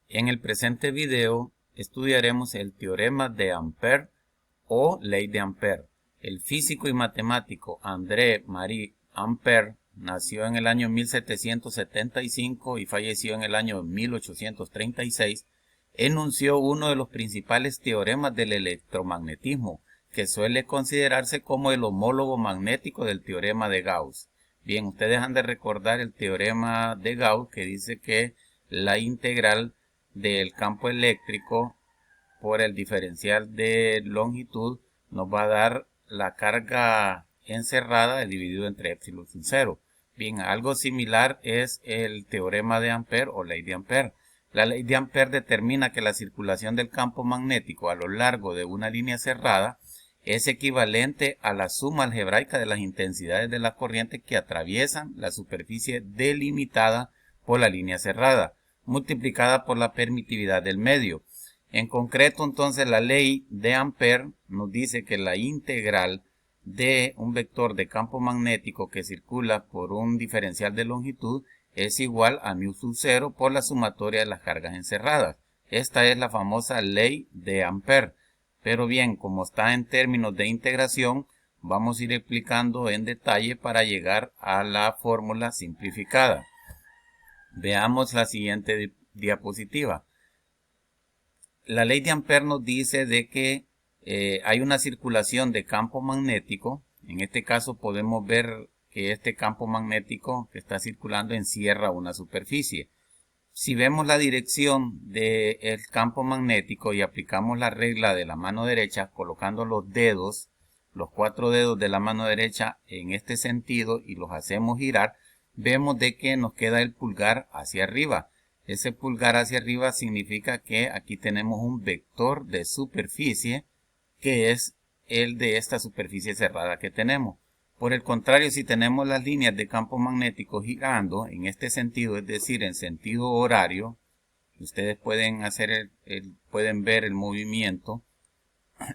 En el presente video estudiaremos el teorema de Ampère o ley de Ampère. El físico y matemático André-Marie Ampère nació en el año 1775 y falleció en el año 1836. Enunció uno de los principales teoremas del electromagnetismo, que suele considerarse como el homólogo magnético del teorema de Gauss. Bien, ustedes han de recordar el teorema de Gauss, que dice que la integral del campo eléctrico por el diferencial de longitud nos va a dar la carga encerrada dividido entre epsilon sub 0. Bien, algo similar es el teorema de Ampère o ley de Ampère. La ley de Ampère determina que la circulación del campo magnético a lo largo de una línea cerrada es equivalente a la suma algebraica de las intensidades de las corrientes que atraviesan la superficie delimitada por la línea cerrada, multiplicada por la permitividad del medio. En concreto, entonces, la ley de Ampère nos dice que la integral de un vector de campo magnético que circula por un diferencial de longitud es igual a μ sub 0 por la sumatoria de las cargas encerradas. Esta es la famosa ley de Ampère. Pero bien, como está en términos de integración, vamos a ir explicando en detalle para llegar a la fórmula simplificada. Veamos la siguiente diapositiva. La ley de Ampère nos dice de que hay una circulación de campo magnético. En este caso podemos ver que este campo magnético que está circulando encierra una superficie. Si vemos la dirección del campo magnético y aplicamos la regla de la mano derecha, colocando los dedos, los 4 dedos de la mano derecha en este sentido y los hacemos girar, vemos de que nos queda el pulgar hacia arriba. Ese pulgar hacia arriba significa que aquí tenemos un vector de superficie que es el de esta superficie cerrada que tenemos. Por el contrario, si tenemos las líneas de campo magnético girando en este sentido, es decir, en sentido horario, ustedes pueden pueden ver el movimiento,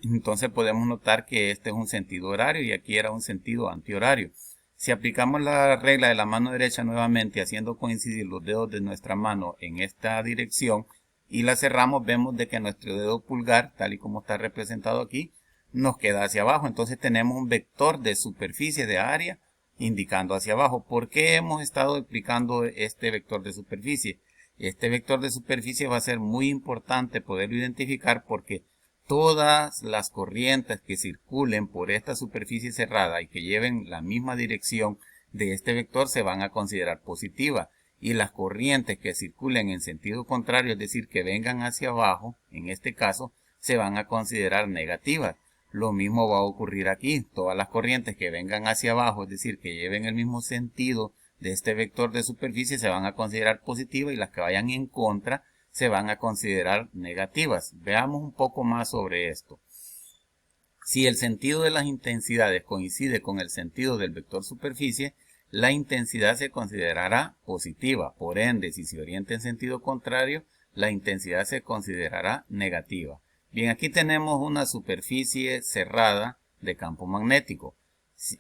entonces podemos notar que este es un sentido horario y aquí era un sentido antihorario. Si aplicamos la regla de la mano derecha nuevamente, haciendo coincidir los dedos de nuestra mano en esta dirección y la cerramos, vemos de que nuestro dedo pulgar, tal y como está representado aquí, nos queda hacia abajo. Entonces tenemos un vector de superficie de área indicando hacia abajo. ¿Por qué hemos estado explicando este vector de superficie? Este vector de superficie va a ser muy importante poderlo identificar porque todas las corrientes que circulen por esta superficie cerrada y que lleven la misma dirección de este vector se van a considerar positivas. Y las corrientes que circulen en sentido contrario, es decir, que vengan hacia abajo, en este caso, se van a considerar negativas. Lo mismo va a ocurrir aquí. Todas las corrientes que vengan hacia abajo, es decir, que lleven el mismo sentido de este vector de superficie, se van a considerar positivas y las que vayan en contra se van a considerar negativas. Veamos un poco más sobre esto. Si el sentido de las intensidades coincide con el sentido del vector superficie, la intensidad se considerará positiva. Por ende, si se orienta en sentido contrario, la intensidad se considerará negativa. Bien, aquí tenemos una superficie cerrada de campo magnético.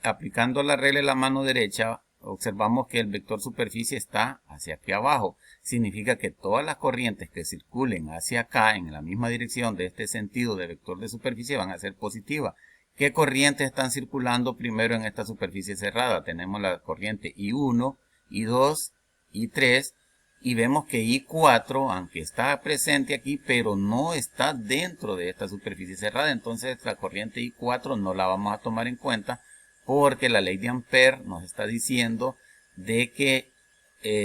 Aplicando la regla de la mano derecha, observamos que el vector superficie está hacia aquí abajo. Significa que todas las corrientes que circulen hacia acá en la misma dirección de este sentido de vector de superficie van a ser positivas. ¿Qué corrientes están circulando primero en esta superficie cerrada? Tenemos la corriente I1, I2, I3 y vemos que I4, aunque está presente aquí, pero no está dentro de esta superficie cerrada. Entonces la corriente I4 no la vamos a tomar en cuenta porque la ley de Ampère nos está diciendo de que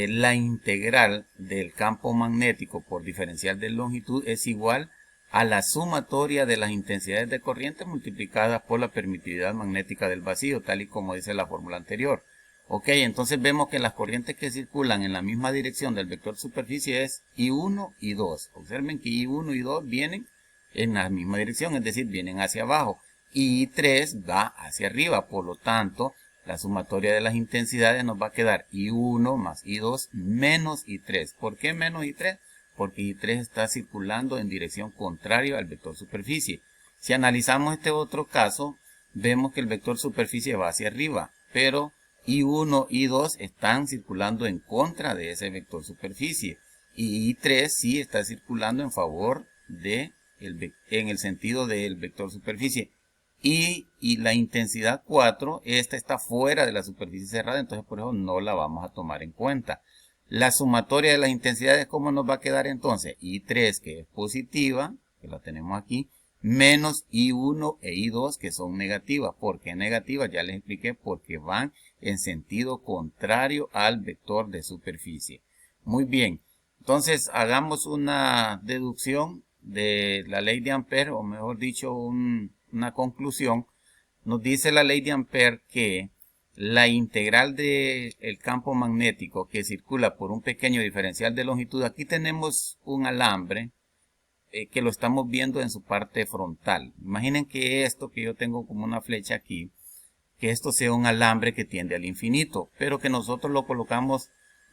la integral del campo magnético por diferencial de longitud es igual a la sumatoria de las intensidades de corriente multiplicadas por la permitividad magnética del vacío, tal y como dice la fórmula anterior. Ok, entonces vemos que las corrientes que circulan en la misma dirección del vector superficie es I1 y I2. Observen que I1 y I2 vienen en la misma dirección, es decir, vienen hacia abajo. Y I3 va hacia arriba, por lo tanto, la sumatoria de las intensidades nos va a quedar I1 más I2 menos I3. ¿Por qué menos I3? Porque I3 está circulando en dirección contraria al vector superficie. Si analizamos este otro caso, vemos que el vector superficie va hacia arriba, pero I1 y I2 están circulando en contra de ese vector superficie. y I3 sí está circulando en favor de en el sentido del vector superficie. Y la intensidad 4, esta está fuera de la superficie cerrada, entonces por eso no la vamos a tomar en cuenta. La sumatoria de las intensidades, ¿cómo nos va a quedar entonces? I3, que es positiva, que la tenemos aquí, menos I1 e I2, que son negativas. ¿Por qué negativas? Ya les expliqué, porque van en sentido contrario al vector de superficie. Muy bien, entonces hagamos una deducción de la ley de Ampère, o mejor dicho, una conclusión. Nos dice la ley de Ampère que la integral del campo magnético que circula por un pequeño diferencial de longitud, aquí tenemos un alambre que lo estamos viendo en su parte frontal. Imaginen que esto que yo tengo como una flecha aquí, que esto sea un alambre que tiende al infinito, pero que nosotros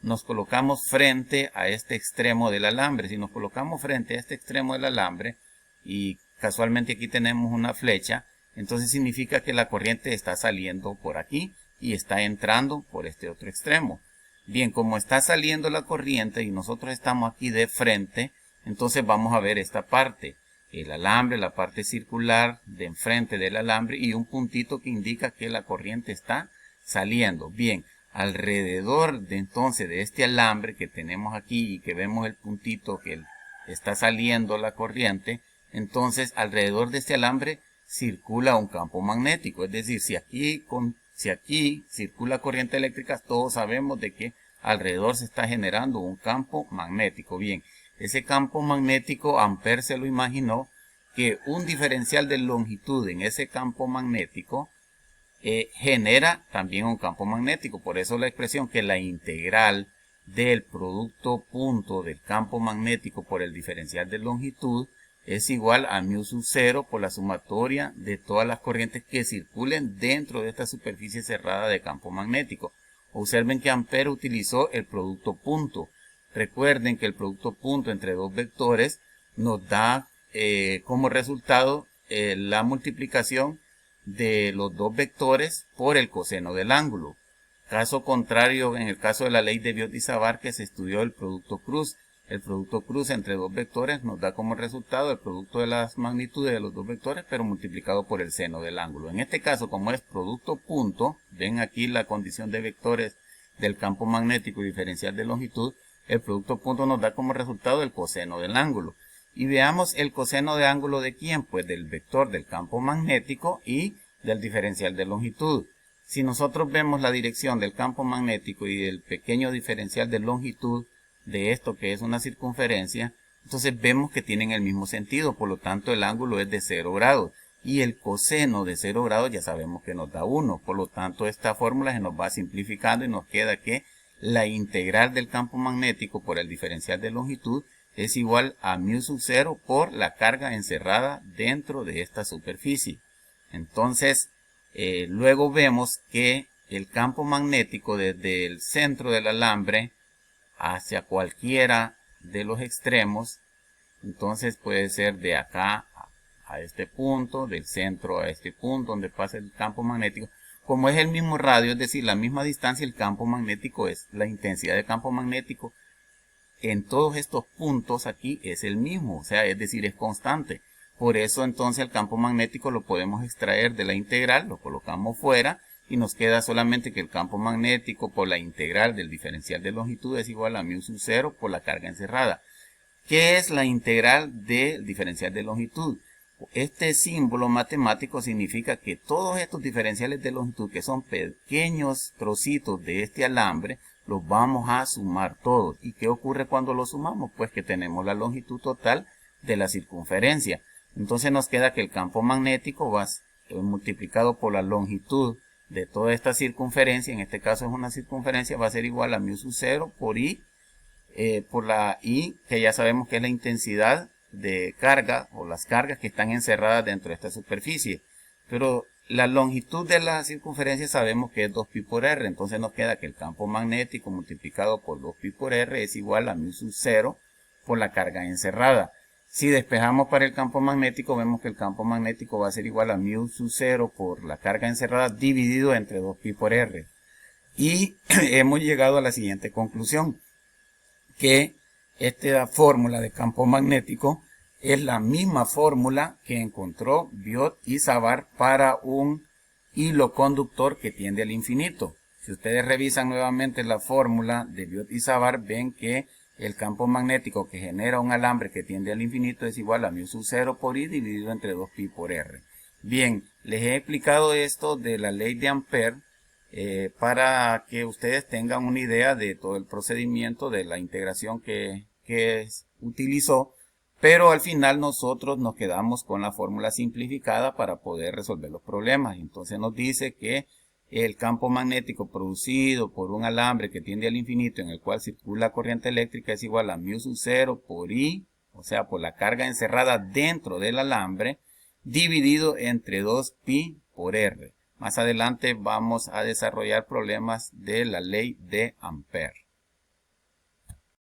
nos colocamos frente a este extremo del alambre. Si nos colocamos frente a este extremo del alambre y casualmente aquí tenemos una flecha, entonces significa que la corriente está saliendo por aquí y está entrando por este otro extremo. Bien, como está saliendo la corriente y nosotros estamos aquí de frente, entonces vamos a ver esta parte, el alambre, la parte circular de enfrente del alambre y un puntito que indica que la corriente está saliendo. Bien, alrededor de entonces de este alambre que tenemos aquí y que vemos el puntito que está saliendo la corriente, entonces alrededor de este alambre circula un campo magnético. Es decir, si aquí circula corriente eléctrica, todos sabemos de que alrededor se está generando un campo magnético. Bien, ese campo magnético Ampère se lo imaginó que un diferencial de longitud en ese campo magnético genera también un campo magnético. Por eso la expresión que la integral del producto punto del campo magnético por el diferencial de longitud es igual a mu sub 0 por la sumatoria de todas las corrientes que circulen dentro de esta superficie cerrada de campo magnético. Observen que Ampère utilizó el producto punto. Recuerden que el producto punto entre dos vectores nos da como resultado la multiplicación de los dos vectores por el coseno del ángulo. Caso contrario, en el caso de la ley de Biot-Savart, que se estudió el producto cruz. El producto cruz entre dos vectores nos da como resultado el producto de las magnitudes de los dos vectores, pero multiplicado por el seno del ángulo. En este caso, como es producto punto, ven aquí la condición de vectores del campo magnético y diferencial de longitud, el producto punto nos da como resultado el coseno del ángulo. Y veamos el coseno de ángulo de quién, pues del vector del campo magnético y del diferencial de longitud. Si nosotros vemos la dirección del campo magnético y del pequeño diferencial de longitud de esto que es una circunferencia, entonces vemos que tienen el mismo sentido, por lo tanto el ángulo es de 0 grados. Y el coseno de 0 grados ya sabemos que nos da 1, por lo tanto esta fórmula se nos va simplificando y nos queda que la integral del campo magnético por el diferencial de longitud es igual a mu sub 0 por la carga encerrada dentro de esta superficie. Entonces, luego vemos que el campo magnético desde el centro del alambre hacia cualquiera de los extremos, entonces puede ser de acá a este punto, del centro a este punto donde pasa el campo magnético. Como es el mismo radio, es decir, la misma distancia, el campo magnético es la intensidad de campo magnético en todos estos puntos aquí es el mismo, o sea, es decir, es constante. Por eso entonces el campo magnético lo podemos extraer de la integral, lo colocamos fuera y nos queda solamente que el campo magnético por la integral del diferencial de longitud es igual a mu sub 0 por la carga encerrada. ¿Qué es la integral del diferencial de longitud? Este símbolo matemático significa que todos estos diferenciales de longitud, que son pequeños trocitos de este alambre, los vamos a sumar todos. ¿Y qué ocurre cuando los sumamos? Pues que tenemos la longitud total de la circunferencia. Entonces nos queda que el campo magnético va multiplicado por la longitud de toda esta circunferencia, en este caso es una circunferencia, va a ser igual a mu sub 0 por I, por la I, que ya sabemos que es la intensidad de carga o las cargas que están encerradas dentro de esta superficie. Pero la longitud de la circunferencia sabemos que es 2pi por r, entonces nos queda que el campo magnético multiplicado por 2pi por r es igual a mu sub 0 por la carga encerrada. Si despejamos para el campo magnético, vemos que el campo magnético va a ser igual a mu sub 0 por la carga encerrada dividido entre 2pi por r. Y hemos llegado a la siguiente conclusión, que Esta fórmula de campo magnético es la misma fórmula que encontró Biot y Savart para un hilo conductor que tiende al infinito. Si ustedes revisan nuevamente la fórmula de Biot y Savart, ven que el campo magnético que genera un alambre que tiende al infinito es igual a mu sub 0 por I dividido entre 2pi por R. Bien, les he explicado esto de la ley de Ampère para que ustedes tengan una idea de todo el procedimiento de la integración que utilizó, pero al final nosotros nos quedamos con la fórmula simplificada para poder resolver los problemas. Entonces nos dice que el campo magnético producido por un alambre que tiende al infinito en el cual circula corriente eléctrica es igual a mu sub 0 por I, o sea, por la carga encerrada dentro del alambre, dividido entre 2pi por R. Más adelante vamos a desarrollar problemas de la ley de Ampère.